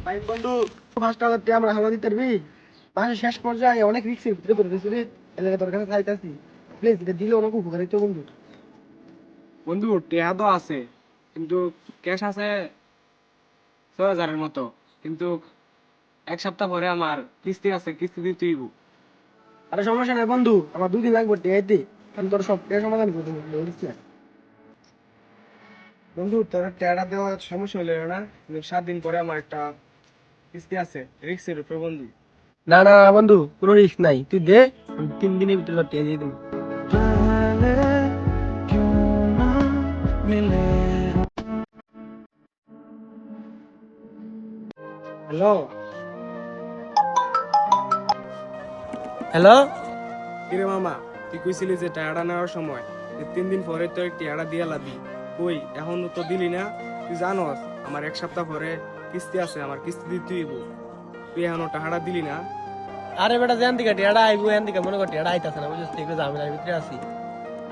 ভাই বন্ধু 5,000 টাকা আমরা হাওলা দিতে পারবি? মাসের শেষ পর্যায়ে অনেক রিস্কের ভিতরে পড়ে গেছি রে। এলাকা তোর কাছে চাইতাছি, প্লিজ এটা দিলে অনেক উপকার হইতো বন্ধু। বন্ধু টেহা তো আছে, কিন্তু ক্যাশ আছে 6,000-এর মতো। কিন্তু এক সপ্তাহ পরে আমার কিস্তি আছে, কিস্তি দিতে হইব। আরে সমস্যা নাই বন্ধু, আমার 2 দিন লাগবে টেহাইতে, আমি তোর সব টেহা সমাধান করে দেবো, বলিস না। বন্ধু তোর টেহাটা দেওয়া সমস্যা হইল না, কিন্তু 7 দিন পরে আমার একটা কিস্তি আছে, রিক্সের উপর বন্ধু। না না বন্ধু, কোনো রিস্ক নাই, তুই দে, আমি 3 দিনের ভিতরে তোর টেহা দিয়ে দেবো। হ্যালো। হ্যালো। কিরে মামা, তুই কইছিলি যে টাকাটা নেওয়ার সময় যে 3 দিন পরে তোর টাকাটা দিয়ে লাবি, কই এখন তো দিলি না? তুই জানোস আমার এক সপ্তাহ পরে কিস্তি আছে, আমার কিস্তি দিতে হইব। তুই এখনো টাকাটা দিলি না। আরে বেটা জান দিকে টেহাটা আইবো, এন দিকে মনে কর টেহাটা আইতাছে না, বুঝছিস, একটু ঝামেলার ভিতরে আছি।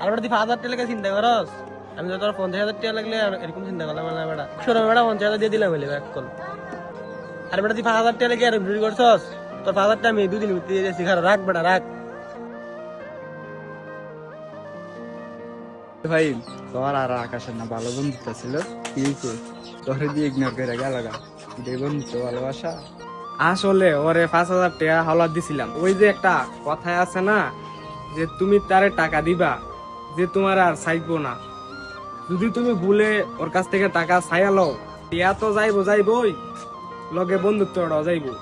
আর বেটা তুই 5,000 টাকা লেগে চিন্তা করস, আমি তো তোর 50,000 টাকা লাগলে এরকম চিন্তা করলাম না বেটা। শোনো বেটা, 50,000 দিয়ে দিলাম বলে এক কল। আর বেটা তুই 5,000 টাকা লেগে আর চুরি করছস, তোর 5,000 টাকা আমি 2 দিন ভিতরে দিয়ে দিয়েছি, খারাপ রাখ বেটা রাখ। ভাই, তোমার আর আকাশের না ভালো বন্ধুত্ব ছিল, কি হয়েছে? তোরে দিয়ে ইগনোর করে গেল গা, এটাই বন্ধুত্ব ভালোবাসা? আসলে ওরে 5,000 টাকা হাওলাত দিছিলাম। ওই যে একটা কথায় আছে না, যে তুমি তারে টাকা দিবা যে তোমার আর চাইবো না। যদি তুমি ভুলে ওর কাছ থেকে টাকা চাইয়া লও, টিয়া তো যাইবই, লগে বন্ধুত্বটাও যাইবো।